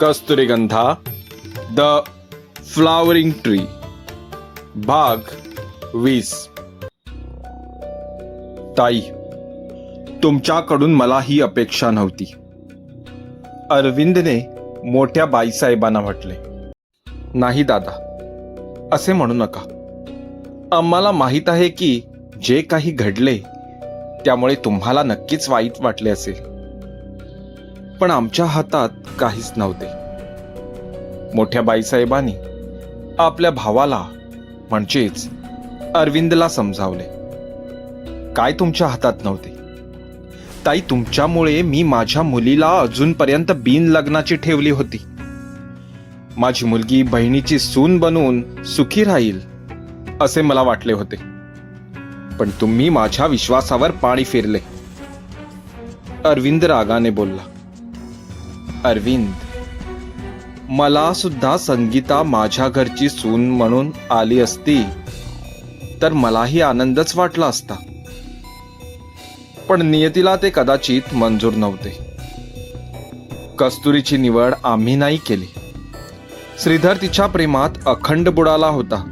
कस्तुरीगंधा the flowering tree भाग 20. ताई, तुमच्याकडून मला ही अपेक्षा नव्हती. अरविंदने मोठ्या बाईसाहेबांना म्हटले. नाही दादा, असे म्हणू नका. आम्हाला माहीत आहे की जे काही घडले त्यामुळे तुम्हाला नक्कीच वाईट वाटले असेल, पण आमच्या हातात काहीच नव्हते. मोठ्या बाईसाहेबांनी आपल्या भावाला म्हणजेच अरविंदला समजावले. काय तुमच्या हातात नव्हते? ताई, तुमच्यामुळे मी माझ्या मुलीला अजूनपर्यंत बिन लग्नाची ठेवली होती. माझी मुलगी बहिणीची सून बनून सुखी राहील असे मला वाटले होते, पण तुम्ही माझ्या विश्वासावर पाणी फिरले. अरविंद रागाने बोलला. अरविंद, मला सुद्धा संगीता माझ्या घरची सून म्हणून आली असती तर मलाही आनंदच वाटला असता, पण नियतीला ते कदाचित मंजूर नव्हते. कस्तुरीची निवड आम्ही नाही केली. श्रीधर तिच्या प्रेमात अखंड बुडाला होता.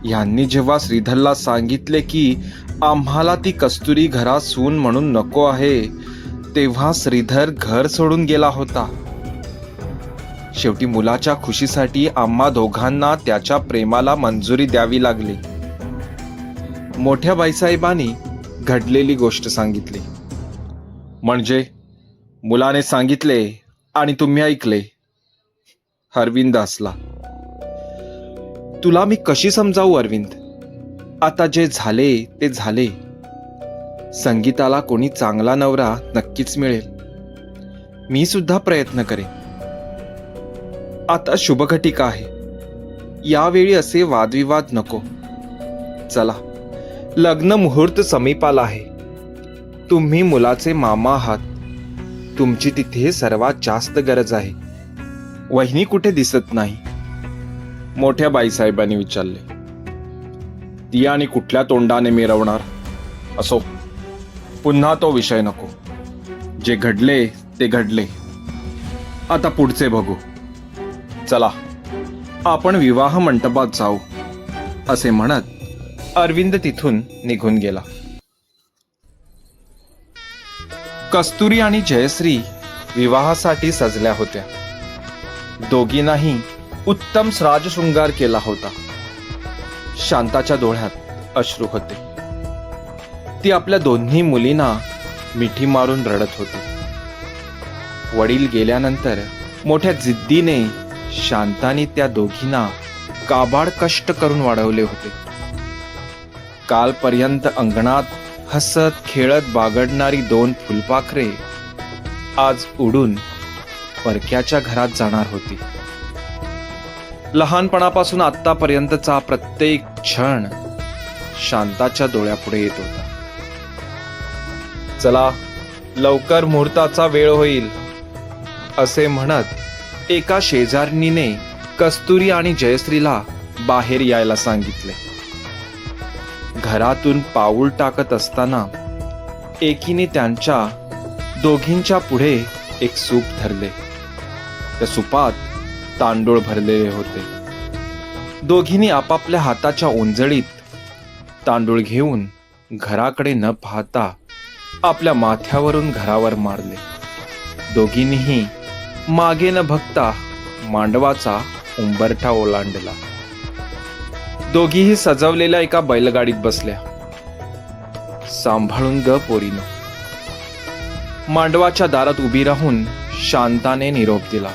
यांनी जेव्हा श्रीधरला सांगितले की आम्हाला ती कस्तुरी घरात सून म्हणून नको आहे, तेव्हा श्रीधर घर सोडून गेला होता. शेवटी मुलाच्या खुशीसाठी आम्हा दोघांना त्याच्या प्रेमाला मंजुरी द्यावी लागली. मोठ्या बाईसाहेबांनी घडलेली गोष्ट सांगितली. म्हणजे मुलाने सांगितले आणि तुम्ही ऐकले? अरविंद हसला. तुला मी कशी समजावू अरविंद? आता जे झाले ते झाले. संगीताला कोणी चांगला नवरा नक्कीच मिळेल. मी सुद्धा प्रयत्न करेन. आता शुभघटिका आहे. यावेळी असे वादविवाद नको. चला, लग्न मुहूर्त समीपाला आहे. तुम्ही मुलाचे मामा आहात. तुमची तिथे सर्वात जास्त गरज आहे. वहिनी कुठे दिसत नाही? मोठ्या बाईसाहेबांनी विचारले. ती आणि कुठल्या तोंडाने मिरवणार? असो, पुन्हा तो विषय नको. जे घडले ते घडले. आता पुढचे बघू. चला, आपण विवाह मंडपात जाऊ. असे म्हणत अरविंद तिथून निघून गेला. कस्तुरी आणि जयश्री विवाहासाठी सजल्या होत्या. दोघींनाही उत्तम राजशृंगार केला होता. शांताच्या डोळ्यात अश्रू होते. ती आपल्या दोन्ही मुलींना मिठी मारून रडत होती. वडील गेल्यानंतर मोठ्या जिद्दीने शांताने त्या दोघींना काबाड कष्ट करून वाढवले होते. कालपर्यंत अंगणात हसत खेळत बागडणारी दोन फुलपाखरे आज उडून परक्याच्या घरात जाणार होती. लहानपणापासून आतापर्यंतचा प्रत्येक क्षण शांताच्या डोळ्यापुढे येत होता. चला, लवकर मुहूर्ताचा वेळ होईल, असे म्हणत एका शेजारणीने कस्तुरी आणि जयश्रीला बाहेर यायला सांगितले. घरातून पाऊल टाकत असताना एकीने त्यांच्या दोघींच्या पुढे एक सूप धरले. त्या सुपात तांदूळ भरलेले होते. दोघींनी आपापल्या हाताच्या ओंजळीत तांदूळ घेऊन घराकडे न पाहता आपल्या माथ्यावरून घरावर मारले. दोघींनीही मागे न बघता मांडवाचा उंबरठा ओलांडला. दोघीही सजवलेल्या एका बैलगाडीत बसल्या. सांभाळून ग पोरीनो. मांडवाच्या दारात उभी राहून शांताने निरोप दिला.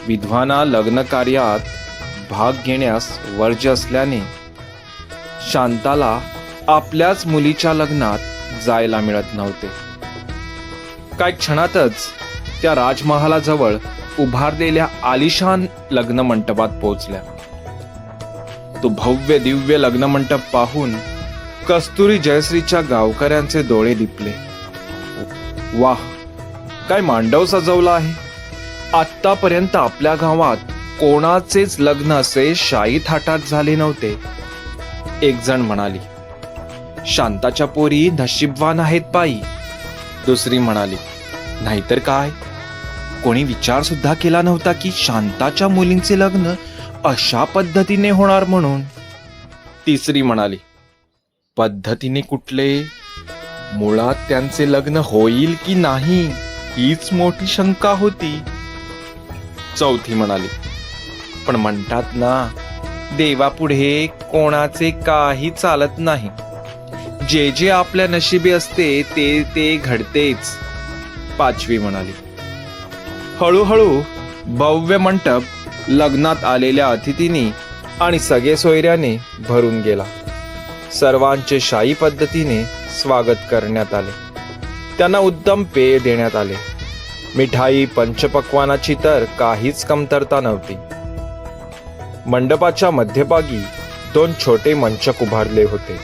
विधवांना लग्न कार्यात भाग घेण्यास वर्ज्य असल्याने शांताला आपल्याच मुलीच्या लग्नात जायला मिळत नव्हते. काही क्षणातच त्या राजमहालाजवळ उभारलेल्या आलिशान लग्न मंडपात पोहोचल्या. तो भव्य दिव्य लग्न मंडप पाहून कस्तुरी जयश्रीच्या गावकऱ्यांचे डोळे दिपले. वाह, काय मांडव सजवला आहे. आतापर्यंत आपल्या गावात कोणाचेच लग्न असे शाही थाटात झाले नव्हते. एक जण म्हणाली. शांताच्या पोरी नशीबवान आहेत बाई. दुसरी म्हणाली, नाहीतर काय. कोणी विचार सुद्धा केला नव्हता की शांताच्या मुलींचे लग्न अशा पद्धतीने होणार म्हणून. तिसरी म्हणाली, पद्धतीने कुठले? मुळात त्यांचे लग्न होईल की नाही हीच मोठी शंका होती. चौथी म्हणाली, पण म्हणतात ना, देवापुढे कोणाचे काही चालत नाही. जे जे आपल्या नशिबी असते ते ते घडतेच. पाचवी म्हणाली, हळूहळू भव्य मंडप लग्नात आलेल्या अतिथींनी आणि सगळे सोयऱ्याने भरून गेला. सर्वांचे शाही पद्धतीने स्वागत करण्यात आले. त्यांना उत्तम पेय देण्यात आले. मिठाई पंचपक्वानाची तर काहीच कमतरता नव्हती. मंडपाच्या मध्यभागी 2 छोटे मंचक उभारले होते.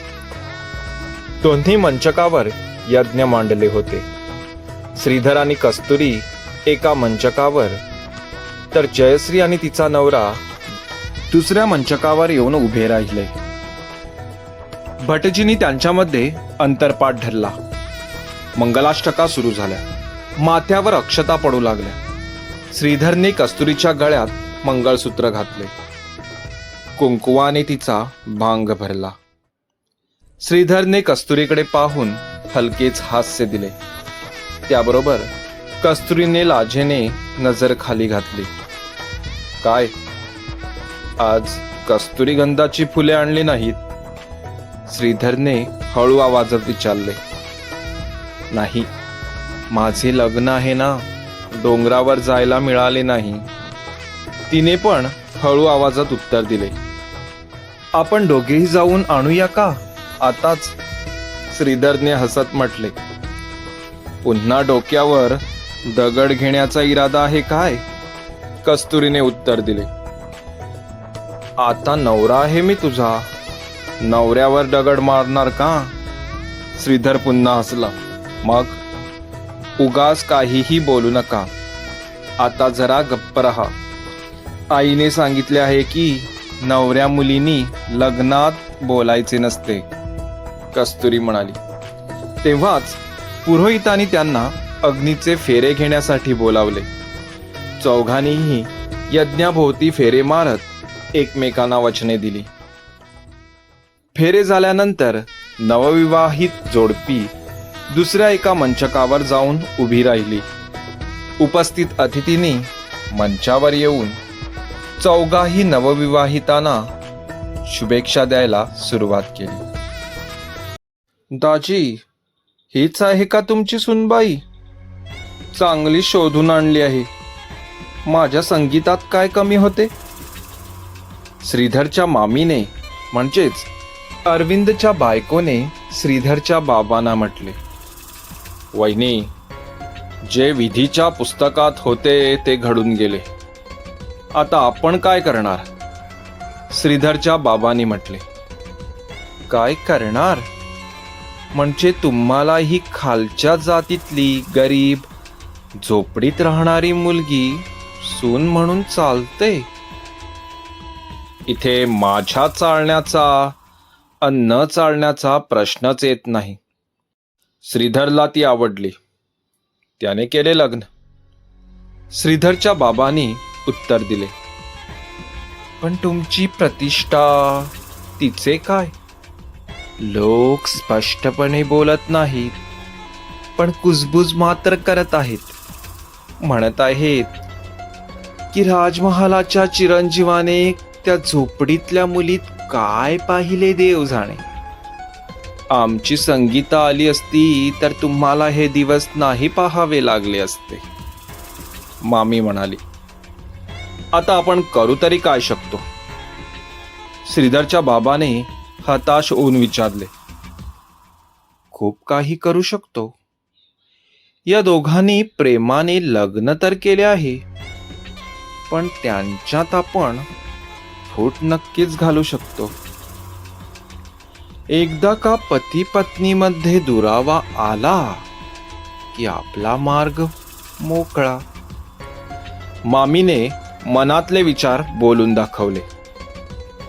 दोन्ही मंचकावर यज्ञ मांडले होते. श्रीधर आणि कस्तुरी एका मंचकावर, तर जयश्री आणि तिचा नवरा दुसऱ्या मंचकावर येऊन उभे राहिले. भटजींनी त्यांच्यामध्ये अंतरपाठ धरला. मंगलाष्टका सुरू झाल्या. माथ्यावर अक्षता पडू लागल्या. श्रीधरने कस्तुरीच्या गळ्यात मंगळसूत्र घातले. कुंकुवाने तिचा भांग भरला. श्रीधरने कस्तुरीकडे पाहून हलकेच हास्य दिले. त्याबरोबर कस्तुरीने लाजेने नजर खाली घातली. काय, आज कस्तुरी गंधाची फुले आणली नाहीत? श्रीधरने हळू आवाजात विचारले. नाही, माझे लग्न आहे ना, डोंगरावर जायला मिळाले नाही. तिने पण हळू आवाजात उत्तर दिले. आपण दोघेही जाऊन आणूया का आताच? श्रीधरने हसत म्हटले. पुन्हा डोक्यावर दगड घेण्याचा इरादा आहे काय? कस्तुरीने उत्तर दिले. आता नवरा आहे मी तुझा, नवऱ्यावर दगड मारणार का? श्रीधर पुन्हा हसला. मग उगाच काहीही बोलू नका. आता जरा गप्प रहा. आईने सांगितले आहे की नवऱ्या मुलींनी लग्नात बोलायचे नसते, कस्तुरी म्हणाली. तेव्हाच पुरोहितांनी त्यांना अग्नीचे फेरे घेण्यासाठी बोलावले. चौघांनीही यज्ञाभोवती फेरे मारत एकमेकांना वचने दिली. फेरे झाल्यानंतर नवविवाहित जोडपी दुसऱ्या एका मंचकावर जाऊन उभी राहिली. उपस्थित अतिथींनी मंचावर येऊन चौघाही नवविवाहितांना शुभेच्छा द्यायला सुरुवात केली. दाजी, हीच आहे का तुमची सुनबाई? चांगली शोधून आणली आहे. माझ्या संगीतात काय कमी होते? श्रीधरच्या मामीने म्हणजेच अरविंदच्या बायकोने श्रीधरच्या बाबांना म्हटले. वहिनी, जे विधीच्या पुस्तकात होते ते घडून गेले. आता आपण काय करणार? श्रीधरच्या बाबांनी म्हटले. काय करणार म्हणजे तुम्हाला ही खालच्या जातीतली गरीब झोपडीत राहणारी मुलगी सून म्हणून चालते? इथे माझ्या चालण्याचा न चालण्याचा प्रश्नच येत नाही. श्रीधरला ती आवडली, त्याने केले लग्न. श्रीधरच्या बाबांनी उत्तर दिले. पण तुमची प्रतिष्ठा, तिचे काय? लोक स्पष्टपणे बोलत नाहीत, पण कुजबुज मात्र करत आहेत. म्हणत आहेत की राजमहालाच्या चिरंजीवाने त्या झोपडीतल्या मुलीत काय पाहिले देव जाणे. आमची संगीता आली असती तर तुम्हाला हे दिवस नाही पाहावे लागले असते, मामी म्हणाली. आता आपण करू तरी काय शकतो? श्रीधरच्या बाबाने हताश होऊन विचारले. खूप काही करू शकतो. या दोघांनी प्रेमाने लग्न तर केले आहे, पण त्यांच्यात आपण फूट नक्कीच घालू शकतो. एकदा का पती पत्नीमध्ये दुरावा आला की आपला मार्ग मोकळा. मामीने मनातले विचार बोलून दाखवले.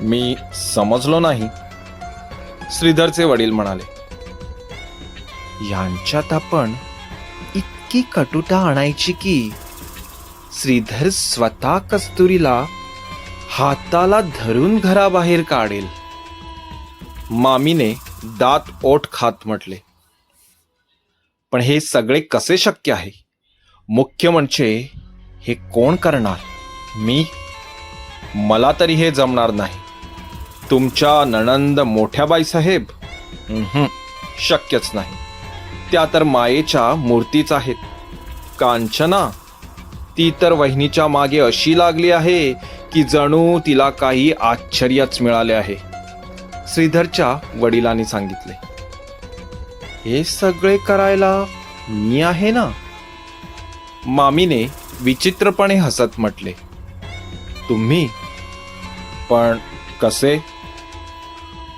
मी समजलो नाही, श्रीधरचे वडील म्हणाले. यांच्यात आपण इतकी कटुता आणायची की श्रीधर स्वतः कस्तुरीला हाताला धरून घराबाहेर काढेल. मामीने दात ओठ खात म्हटले, पण हे सगळे कसे शक्य आहे? मुख्य म्हणजे हे कोण करणार? मी? मला तरी हे जमणार नाही. तुमच्या नणंद मोठ्या बाईसाहेब? शक्यच नाही. त्या तर मायेच्या मूर्तीच आहेत. कांचना, ती तर वहिनीच्या मागे अशी लागली आहे की जणू तिला काही आश्चर्यच मिळाले आहे. श्रीधरच्या वडिलांनी सांगितले, हे सगळे करायला मी आहे ना. मामीने विचित्रपणे हसत म्हटले, तुम्ही? पण कसे?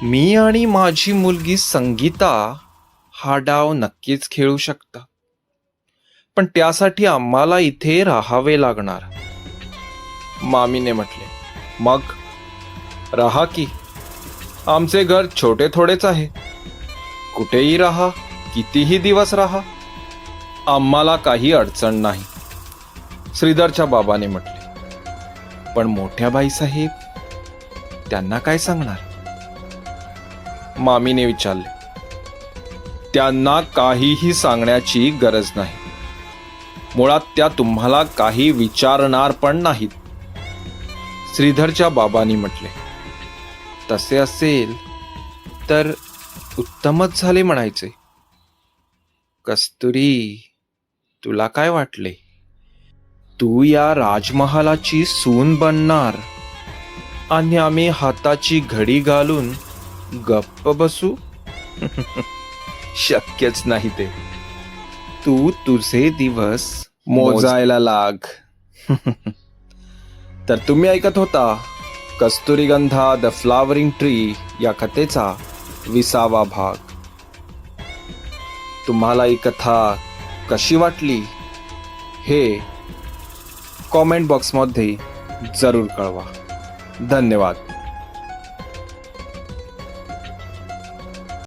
मी आणि माझी मुलगी संगीता हा डाव नक्कीच खेळू शकता, पण त्यासाठी आम्हाला इथे राहावे लागणार. मामीने म्हटले, मग राहा की. आमचे घर छोटे थोडेच आहे. कुठेही राहा, कितीही दिवस राहा, आम्हाला काही अडचण नाही. श्रीधरच्या बाबाने म्हटले, पण मोठ्या बाईसाहेब, त्यांना काय सांगणार? मामीने विचारले, त्यांना काहीही सांगण्याची गरज नाही. मुळात त्या तुम्हाला काही विचारणार पण नाहीत. श्रीधरच्या बाबांनी म्हटले, तसे असेल तर उत्तमच झाले म्हणायचे. कस्तुरी, तुला काय वाटले? तू या राजमहालाची सून बनणार आणि आम्ही हाताची घडी घालून गप्प बसू? शक्यच नाही ते. तू तुझे दिवस मोजायला लाग. तर तुम्ही ऐकत होता कस्तुरीगंधा द फ्लावरिंग ट्री या कथेचा 20वा भाग. तुम्हाला ही कथा कशी वाटली हे कॉमेंट बॉक्समध्ये जरूर कळवा. धन्यवाद.